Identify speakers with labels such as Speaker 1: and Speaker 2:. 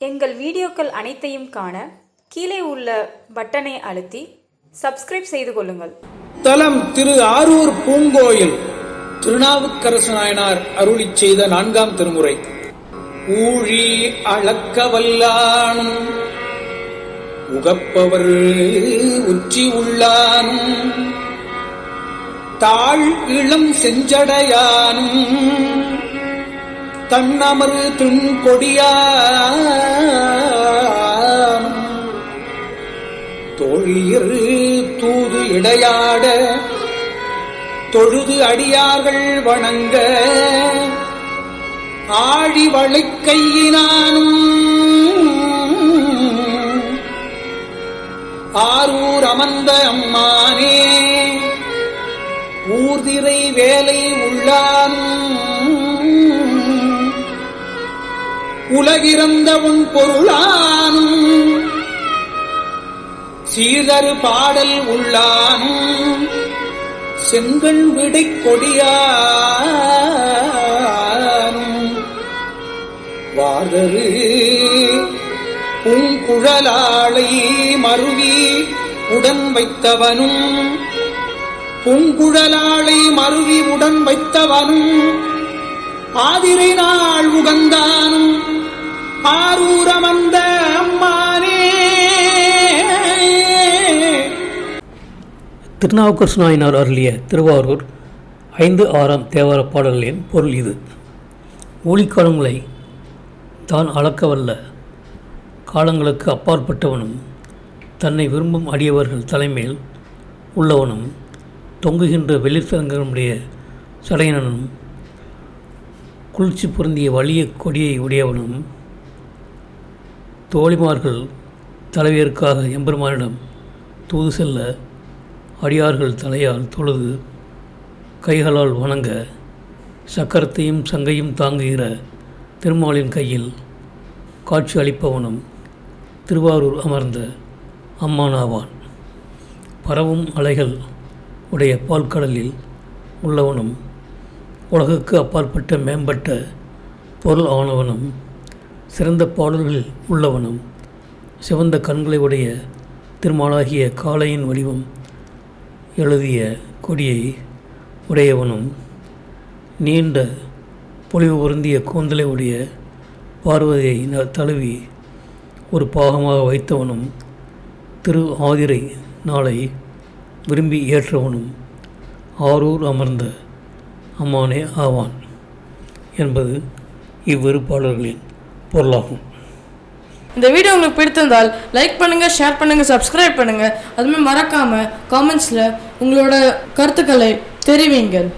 Speaker 1: எங்கள் வீடியோக்கள் அனைத்தையும் காண கீழே உள்ள பட்டனை அழுத்தி சப்ஸ்கிரைப் செய்து கொள்ளுங்கள்.
Speaker 2: தலம் திரு ஆரூர் பூங்கோயில். திருநாவுக்கரசு நாயனார் அருளிச் செய்த 4ஆம் திருமுறை. ஊழி அளக்க வல்லானும் உகப்பவர் உச்சி உள்ளானும் தாழ் இளம் செஞ்சடையானும் தன்னமரு துண்கொடியான் தோழியர் தூது இடையாட தொழுது அடியார்கள் வணங்க ஆழி வளைக்கையினானும் ஆரூர் அமர்ந்த அம்மானே ஊர்திரை வேலை உள்ளானும் உலகிறந்த உன் பொருளானும் சீதரு பாடல் உள்ளானும் செங்கல் விடை கொடியானும் வாதரு பூங்குழலாளை மருவி உடன் வைத்தவனும் பூங்குழலாளை மருவி உடன் வைத்தவனும் ஆதிரை நாள் உகந்தானும் ஆரூர் அமர்ந்த அம்மானே.
Speaker 3: திருநாவுக்கரசு நாயனார் அருளிய திருவாரூர் 5-6 தேவார பாடல்களின் பொருள் இது. ஊழிக்காலங்களை தான் அளக்கவல்ல காலங்களுக்கு அப்பாற்பட்டவனும் தன்னை விரும்பும் அடியவர்கள் தலைமேல் உள்ளவனும் தொங்குகின்ற வெளிச்சரங்களுடைய சடையனும் குளிர்ச்சி பொருந்திய வலிய கொடியை உடையவனும் தோழிமார்கள் தலைவியருக்காக எம்பெருமானிடம் தூது செல்ல அடியார்கள் தலையால் தொழுது கைகளால் வணங்க சக்கரத்தையும் சங்கையும் தாங்குகிற திருமாலின் கையில் காட்சி அளிப்பவனும் திருவாரூர் அமர்ந்த அம்மானாவான். பரவும் அலைகள் உடைய பால்கடலில் உள்ளவனும் உலகுக்கு அப்பாற்பட்ட மேம்பட்ட பொருள் ஆனவனும் சிறந்த பாடல்களில் உள்ளவனும் சிவந்த கண்களை உடைய திருமாலாகிய காளையின் வடிவம் எழுதிய கொடியை உடையவனும் நீண்ட பொலிவு பொருந்திய கூந்தலை உடைய பார்வதியை தழுவி ஒரு பாகமாக வைத்தவனும் திரு ஆதிரை நாளை விரும்பி ஏற்றவனும் ஆரூர் அமர்ந்த அம்மானே ஆவான் என்பது இவ்விரு பாடல்களின் பொருளாகும்.
Speaker 4: இந்த வீடியோ உங்களுக்கு பிடித்திருந்தால் லைக் பண்ணுங்க, ஷேர் பண்ணுங்க, சப்ஸ்கிரைப் பண்ணுங்க. அதுமே மறக்காம காமெண்ட்ஸ்ல உங்களோட கருத்துக்களை தெரிவிங்கள்.